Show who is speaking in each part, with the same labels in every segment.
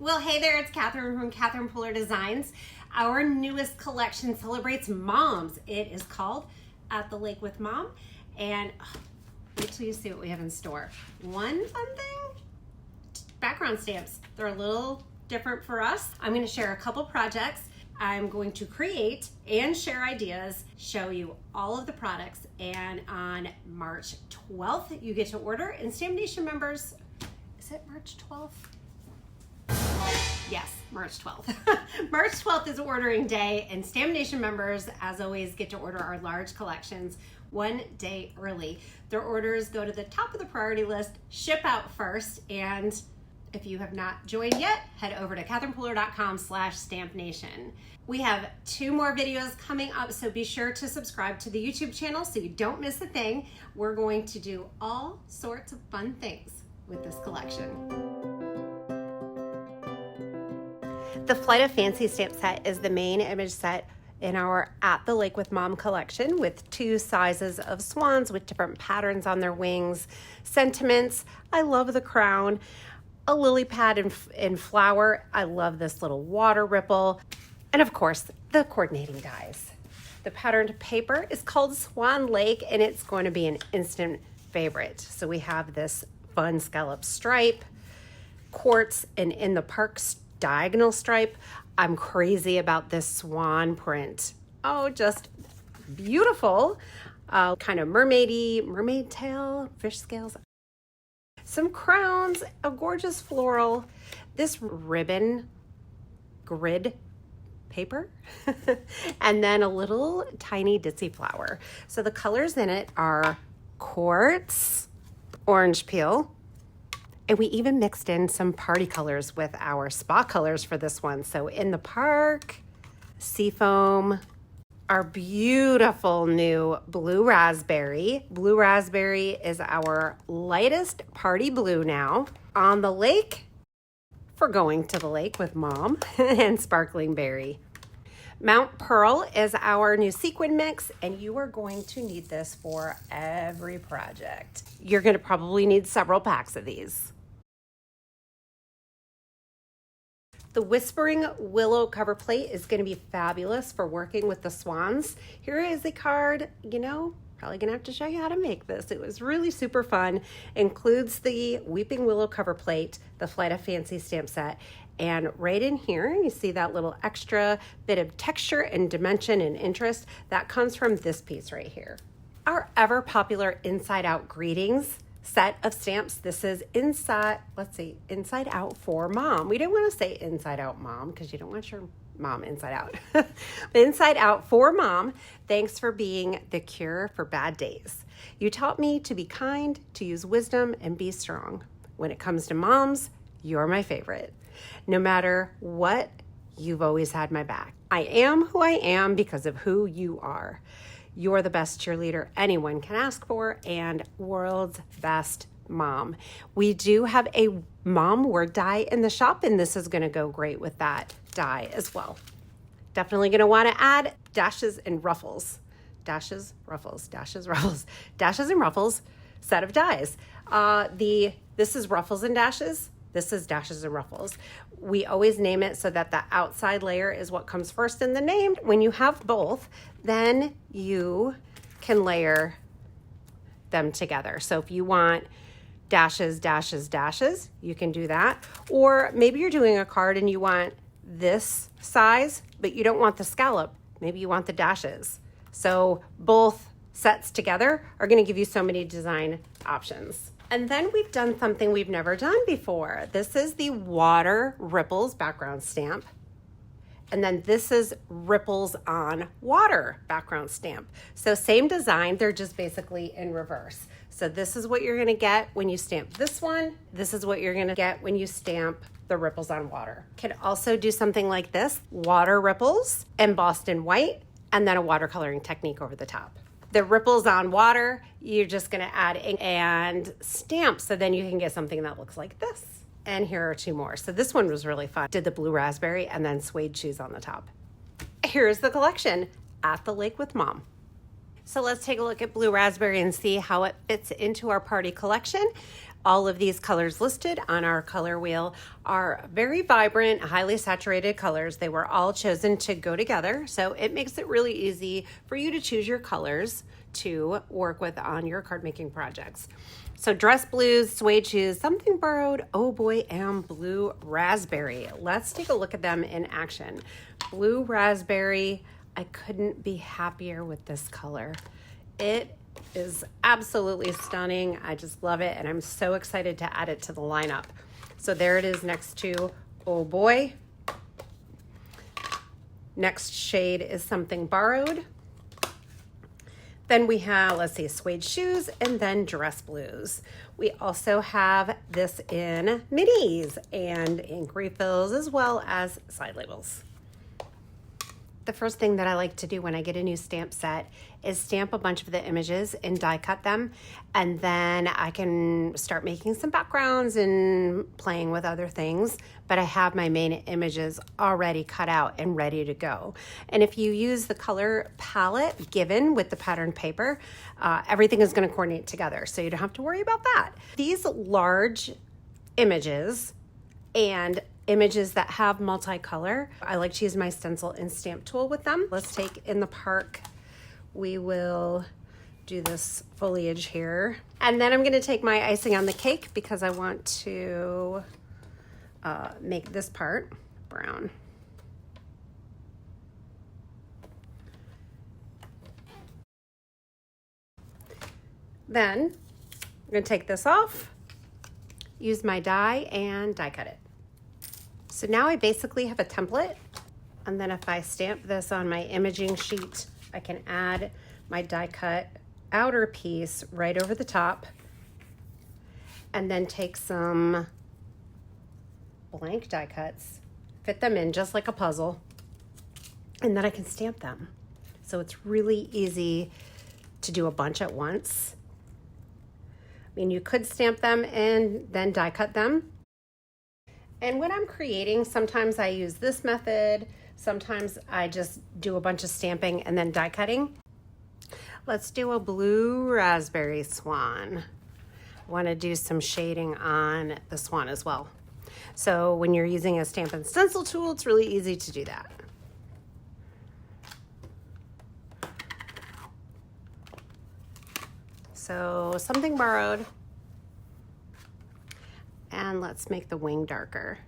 Speaker 1: Well, hey there, it's Catherine from Catherine Puller Designs. Our newest collection celebrates moms. It is called At the Lake with Mom. And wait till you see what we have in store. One fun thing, background stamps. They're a little different for us. I'm going to share a couple projects. I'm going to create and share ideas, show you all of the products, and on March 12th, you get to order. And Stamp Nation members, is it March 12th? Yes, March 12th. March 12th is ordering day, and Stamp Nation members, as always, get to order our large collections one day early. Their orders go to the top of the priority list, ship out first, and if you have not joined yet, head over to catherinepuller.com/stampnation. We have 2 more videos coming up, so be sure to subscribe to the YouTube channel so you don't miss a thing. We're going to do all sorts of fun things with this collection. The Flight of Fancy stamp set is the main image set in our At the Lake with Mom collection, with 2 sizes of swans with different patterns on their wings, sentiments. I love the crown, a lily pad in flower. I love this little water ripple, and of course the coordinating dies. The patterned paper is called Swan Lake, and it's going to be an instant favorite. So we have this fun scallop stripe, quartz, and in the parks diagonal stripe. I'm crazy about this swan print. Oh, just beautiful. Kind of mermaid tail, fish scales. Some crowns, a gorgeous floral. This ribbon grid paper, and then a little tiny ditzy flower. So the colors in it are quartz, orange peel, and we even mixed in some party colors with our spa colors for this one. So in the park, seafoam, our beautiful new blue raspberry. Blue raspberry is our lightest party blue now. On the lake, for going to the lake with Mom, and sparkling berry. Mount Pearl is our new sequin mix, and you are going to need this for every project. You're going to probably need several packs of these. The Whispering Willow cover plate is going to be fabulous for working with the swans. Here is a card, probably going to have to show you how to make this. It was really super fun. Includes the Weeping Willow cover plate, the Flight of Fancy stamp set, and right in here, you see that little extra bit of texture and dimension and interest that comes from this piece right here. Our ever popular Inside Out Greetings set of stamps. This is Inside Out for Mom. We didn't want to say Inside Out Mom because you don't want your mom inside out. But Inside Out for Mom. Thanks for being the cure for bad days. You taught me to be kind, to use wisdom, and be strong. When it comes to moms, you're my favorite. No matter what, you've always had my back. I am who I am because of who you are. You're the best cheerleader anyone can ask for, and world's best mom. We do have a mom word die in the shop, and this is going to go great with that die as well. Definitely going to want to add dashes and ruffles. Dashes, ruffles, dashes, ruffles, dashes and ruffles set of dies. This is ruffles and dashes. This is dashes and ruffles. We always name it so that the outside layer is what comes first in the name. When you have both, then you can layer them together. So if you want dashes, dashes, dashes, you can do that. Or maybe you're doing a card and you want this size, but you don't want the scallop. Maybe you want the dashes. So both sets together are going to give you so many design options. And then we've done something we've never done before. This is the Water Ripples background stamp. And then this is Ripples on Water background stamp. So same design, they're just basically in reverse. So this is what you're gonna get when you stamp this one. This is what you're gonna get when you stamp the Ripples on Water. Can also do something like this, water ripples embossed in white, and then a watercoloring technique over the top. The Ripples on Water, you're just gonna add ink and stamp, so then you can get something that looks like this. And here are 2 more. So this one was really fun. Did the blue raspberry and then suede shoes on the top. Here's the collection, At the Lake with Mom. So let's take a look at blue raspberry and see how it fits into our party collection. All of these colors listed on our color wheel are very vibrant, highly saturated colors. They were all chosen to go together, so it makes it really easy for you to choose your colors to work with on your card making projects. So dress blues, suede shoes, something borrowed, oh boy, and blue raspberry. Let's take a look at them in action. Blue raspberry, I couldn't be happier with this color. It is absolutely stunning. I just love it, and I'm so excited to add it to the lineup. So there it is next to oh boy. Next shade is something borrowed. Then we have, let's see, suede shoes, and then dress blues. We also have this in minis and ink refills, as well as side labels. The first thing that I like to do when I get a new stamp set is stamp a bunch of the images and die cut them, and then I can start making some backgrounds and playing with other things, but I have my main images already cut out and ready to go. And if you use the color palette given with the pattern paper, everything is going to coordinate together, so you don't have to worry about that. These large images and images that have multicolor, I like to use my stencil and stamp tool with them. Let's take in the park. We will do this foliage here. And then I'm going to take my icing on the cake because I want to make this part brown. Then I'm going to take this off, use my die, and die cut it. So now I basically have a template, and then if I stamp this on my imaging sheet, I can add my die cut outer piece right over the top, and then take some blank die cuts, fit them in just like a puzzle, and then I can stamp them. So it's really easy to do a bunch at once. I mean, you could stamp them and then die cut them. And when I'm creating, sometimes I use this method, sometimes I just do a bunch of stamping and then die cutting. Let's do a blue raspberry swan. I want to do some shading on the swan as well. So when you're using a stamp and stencil tool, it's really easy to do that. So something borrowed. And let's make the wing darker.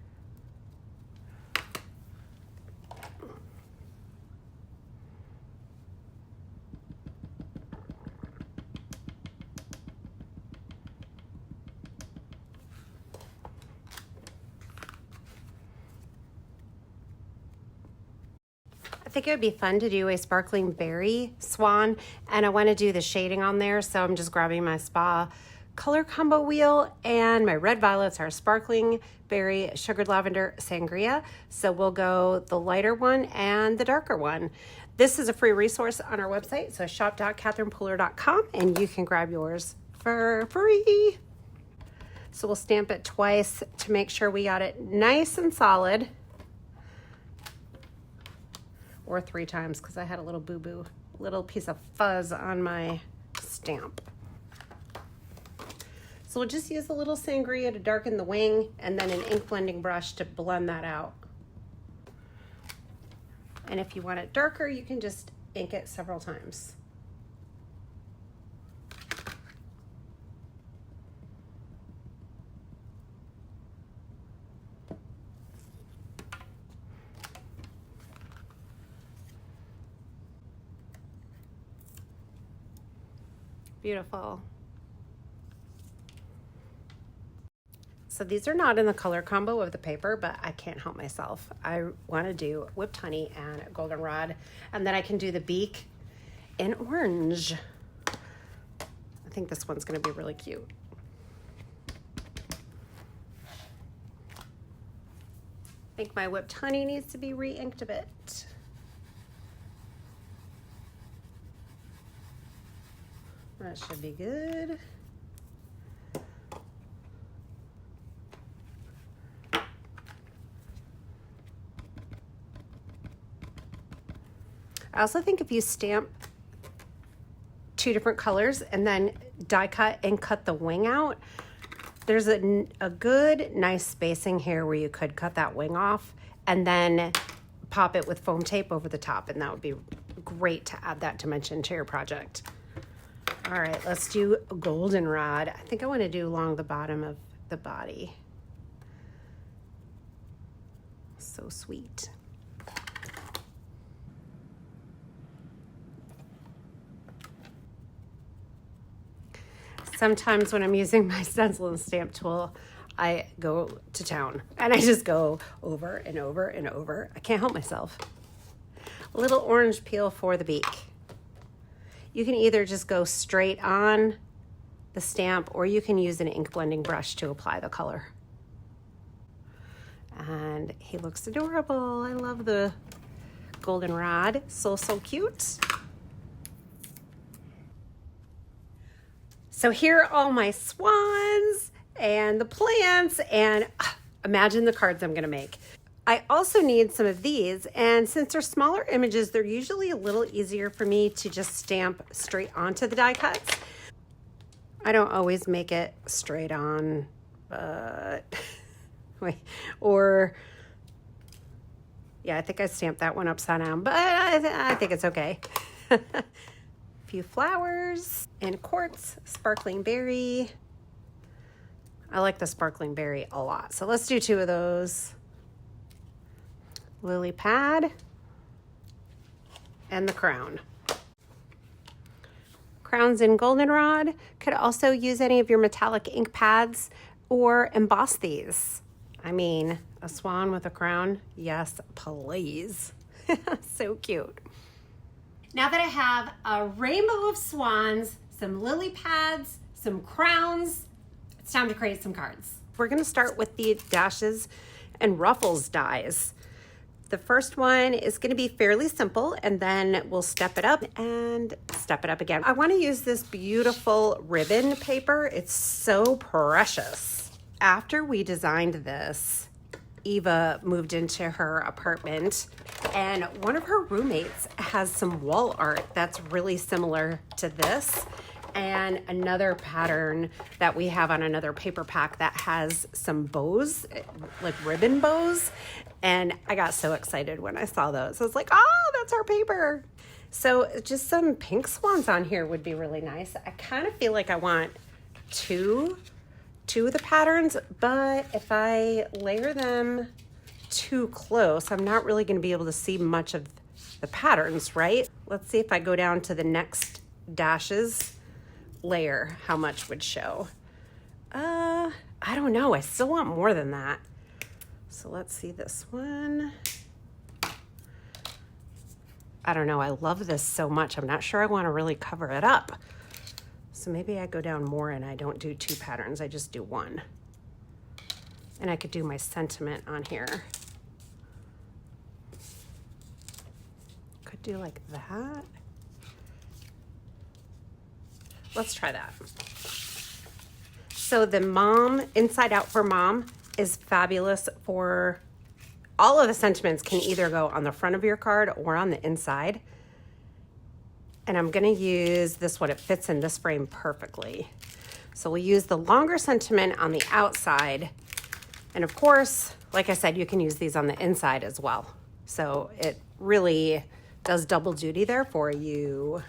Speaker 1: I think it would be fun to do a sparkling berry swan, and I want to do the shading on there, so I'm just grabbing my spa color combo wheel, and my red violets are sparkling berry sugared lavender sangria. So we'll go the lighter one and the darker one. This is a free resource on our website, so shop.catherinepooler.com, and you can grab yours for free. So we'll stamp it twice to make sure we got it nice and solid, or 3 times because I had a little boo-boo, little piece of fuzz on my stamp. So we'll just use a little sangria to darken the wing, and then an ink blending brush to blend that out. And if you want it darker, you can just ink it several times. Beautiful. So these are not in the color combo of the paper, but I can't help myself. I want to do whipped honey and goldenrod, and then I can do the beak in orange. I think this one's going to be really cute. I think my whipped honey needs to be re-inked a bit. That should be good. I also think if you stamp 2 different colors and then die cut and cut the wing out, There's a good, nice spacing here where you could cut that wing off and then pop it with foam tape over the top, and that would be great to add that dimension to your project. All right, let's do a goldenrod. I think I want to do along the bottom of the body. So sweet. Sometimes when I'm using my stencil and stamp tool, I go to town and I just go over and over and over. I can't help myself. A little orange peel for the beak. You can either just go straight on the stamp or you can use an ink blending brush to apply the color. And he looks adorable. I love the goldenrod. So cute. So here are all my swans and the plants, and imagine the cards I'm gonna make. I also need some of these, and since they're smaller images, they're usually a little easier for me to just stamp straight onto the die cuts. I don't always make it straight on, but wait, or yeah, I think I stamped that one upside down, but I think it's okay. Few flowers and quartz, sparkling berry. I like the sparkling berry a lot, so let's do 2 of those. Lily pad and the crown. Crowns in goldenrod. Could also use any of your metallic ink pads or emboss these. I mean, a swan with a crown, yes please. So cute. Now that I have a rainbow of swans, some lily pads, some crowns, it's time to create some cards. We're gonna start with the dashes and ruffles dies. The first one is gonna be fairly simple, and then we'll step it up and step it up again. I wanna use this beautiful ribbon paper. It's so precious. After we designed this, Eva moved into her apartment, and one of her roommates has some wall art that's really similar to this, and another pattern that we have on another paper pack that has some bows, like ribbon bows, and I got so excited when I saw those. I was like, oh, that's our paper. So just some pink swans on here would be really nice. I kind of feel like I want two of the patterns, but if I layer them too close, I'm not really going to be able to see much of the patterns, right? Let's see if I go down to the next dashes layer, how much would show. I don't know. I still want more than that. So let's see this one. I don't know. I love this so much. I'm not sure I want to really cover it up. So maybe I go down more and I don't do 2 patterns, I just do 1. And I could do my sentiment on here. Could do like that. Let's try that. So the mom, inside out for mom, is fabulous for all of the sentiments. Can either go on the front of your card or on the inside. And I'm gonna use this one. It fits in this frame perfectly. So we'll use the longer sentiment on the outside. And of course, like I said, you can use these on the inside as well. So it really does double duty there for you.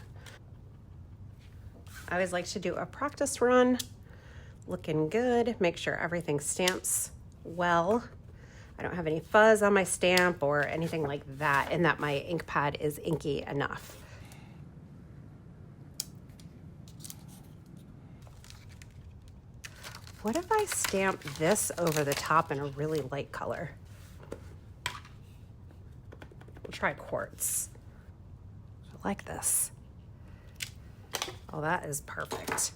Speaker 1: I always like to do a practice run. Looking good, make sure everything stamps well. I don't have any fuzz on my stamp or anything like that, and that my ink pad is inky enough. What if I stamp this over the top in a really light color? We'll try quartz. I like this. Oh, that is perfect.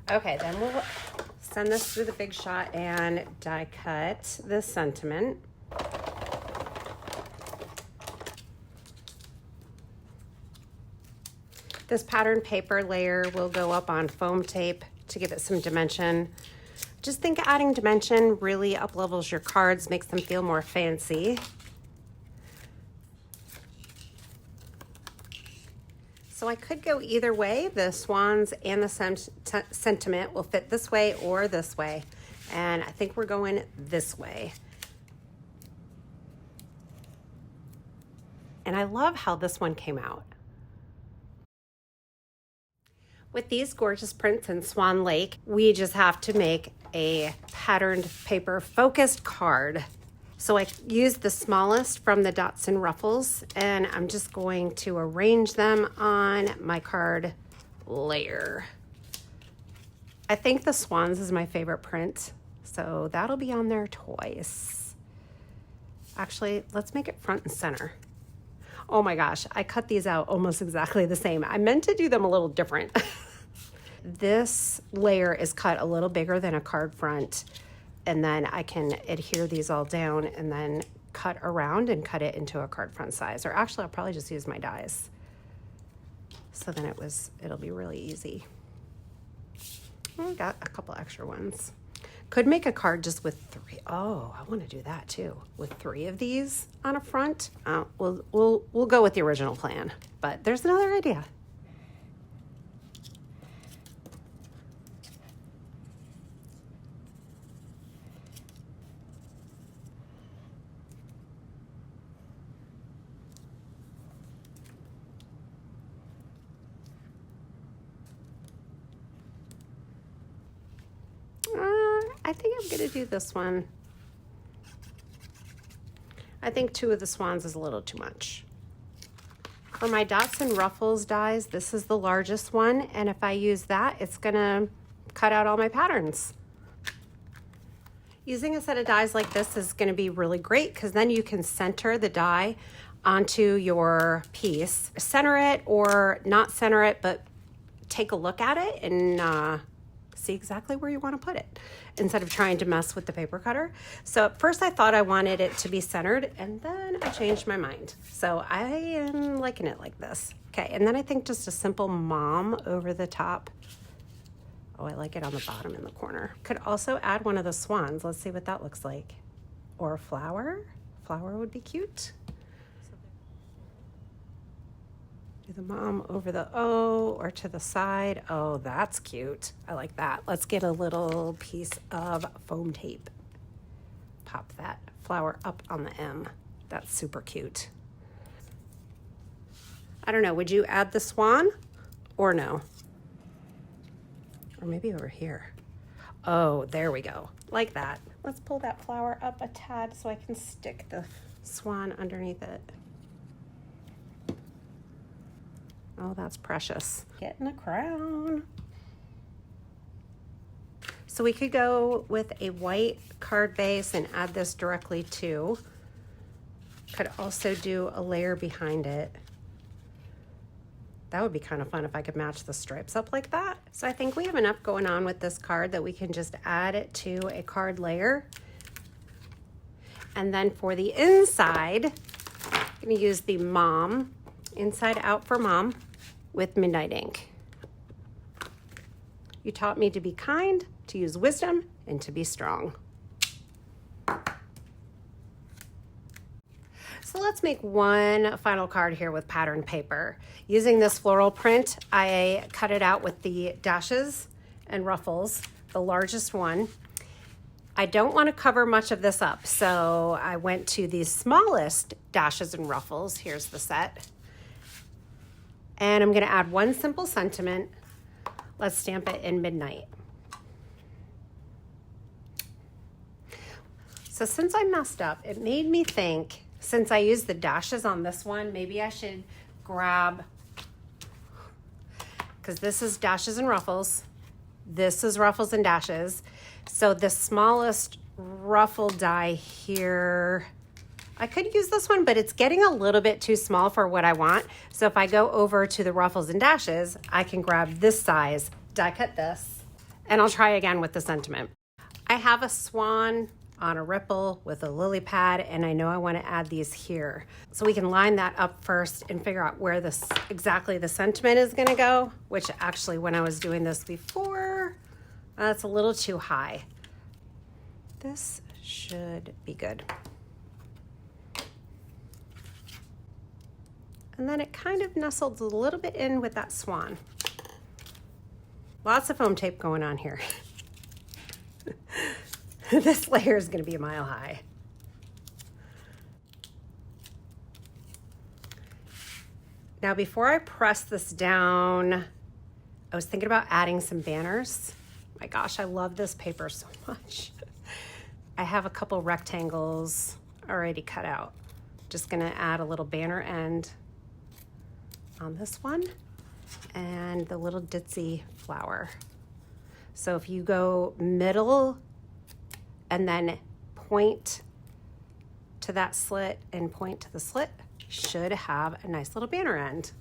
Speaker 1: Okay, then we'll send this through the Big Shot and die cut this sentiment. This pattern paper layer will go up on foam tape to give it some dimension. Just think adding dimension really up levels your cards, makes them feel more fancy. So I could go either way. The swans and the sentiment will fit this way or this way. And I think we're going this way. And I love how this one came out. With these gorgeous prints in Swan Lake, we just have to make a patterned paper focused card. So I used the smallest from the dots and ruffles, and I'm just going to arrange them on my card layer. I think the swans is my favorite print, so that'll be on there twice. Actually, let's make it front and center. Oh my gosh, I cut these out almost exactly the same. I meant to do them a little different. This layer is cut a little bigger than a card front, and then I can adhere these all down and then cut around and cut it into a card front size. Or actually, I'll probably just use my dies. So then it'll be really easy. I got a couple extra ones. Could make a card just with 3. Oh, I want to do that too. With 3 of these on a front. We'll go with the original plan, but there's another idea. I think I'm gonna do this one. I think 2 of the swans is a little too much. For my dots and ruffles dies, this is the largest one, and if I use that, it's gonna cut out all my patterns. Using a set of dies like this is gonna be really great because then you can center the die onto your piece. Center it or not center it, but take a look at it and see exactly where you want to put it instead of trying to mess with the paper cutter. So at first I thought I wanted it to be centered, and then I changed my mind. So I am liking it like this. Okay, and then I think just a simple mom over the top. Oh, I like it on the bottom in the corner. Could also add one of the swans. Let's see what that looks like. Or a flower. Flower would be cute. Do the mom over the O or to the side. Oh, that's cute. I like that. Let's get a little piece of foam tape. Pop that flower up on the M. That's super cute. I don't know, would you add the swan or no? Or maybe over here. Oh, there we go. Like that. Let's pull that flower up a tad so I can stick the swan underneath it. Oh, that's precious. Getting a crown. So we could go with a white card base and add this directly to. Could also do a layer behind it. That would be kind of fun if I could match the stripes up like that. So I think we have enough going on with this card that we can just add it to a card layer. And then for the inside, I'm gonna use the mom, inside out for mom, with midnight ink. You taught me to be kind, to use wisdom, and to be strong. So let's make one final card here with patterned paper. Using this floral print, I cut it out with the dashes and ruffles, the largest one. I don't want to cover much of this up, so I went to the smallest dashes and ruffles. Here's the set. And I'm gonna add one simple sentiment. Let's stamp it in midnight. So since I messed up, it made me think, since I used the dashes on this one, maybe I should grab, because this is dashes and ruffles. This is ruffles and dashes. So the smallest ruffle die here, I could use this one, but it's getting a little bit too small for what I want. So if I go over to the ruffles and dashes, I can grab this size, die cut this, and I'll try again with the sentiment. I have a swan on a ripple with a lily pad, and I know I want to add these here. So we can line that up first and figure out where this exactly the sentiment is gonna go, which actually when I was doing this before, that's a little too high. This should be good. And then it kind of nestled a little bit in with that swan. Lots of foam tape going on here. This layer is going to be a mile high. Now, before I press this down, I was thinking about adding some banners. My gosh, I love this paper so much. I have a couple rectangles already cut out. Just gonna add a little banner end on this one and the little ditzy flower. So if you go middle and then point to that slit and point to the slit, should have a nice little banner end.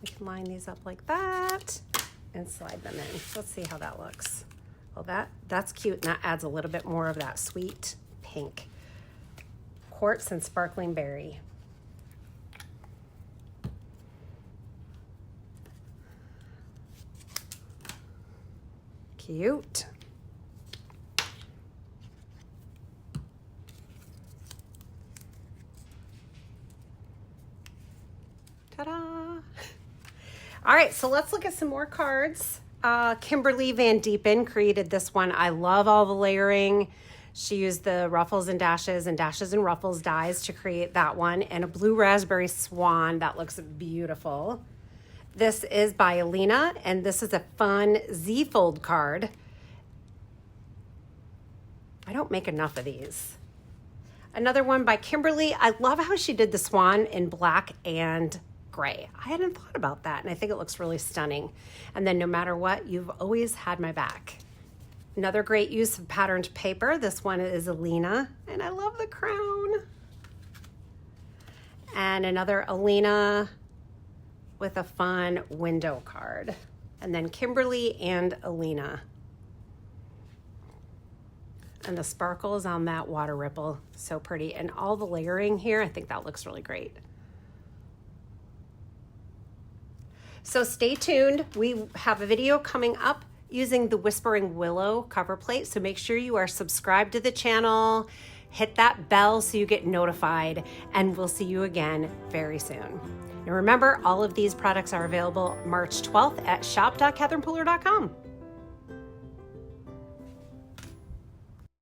Speaker 1: We can line these up like that and slide them in. Let's see how that looks. Well, that's cute, and that adds a little bit more of that sweet pink. Quartz and sparkling berry. Cute. Ta-da! All right, so let's look at some more cards. Kimberly Van Diepen created this one. I love all the layering. She used the ruffles and dashes and ruffles dies to create that one, and a blue raspberry swan that looks beautiful. This is by Alina, and this is a fun Z-fold card. I don't make enough of these. Another one by Kimberly. I love how she did the swan in black and gray. I hadn't thought about that, and I think it looks really stunning. And then no matter what, you've always had my back. Another great use of patterned paper. This one is Alina, and I love the crown. And another Alina with a fun window card. And then Kimberly and Alina. And the sparkles on that water ripple, so pretty. And all the layering here, I think that looks really great. So stay tuned. We have a video coming up using the Whispering Willow cover plate. So make sure you are subscribed to the channel, hit that bell so you get notified, and we'll see you again very soon. Now remember, all of these products are available March 12th at shop.catherinepooler.com.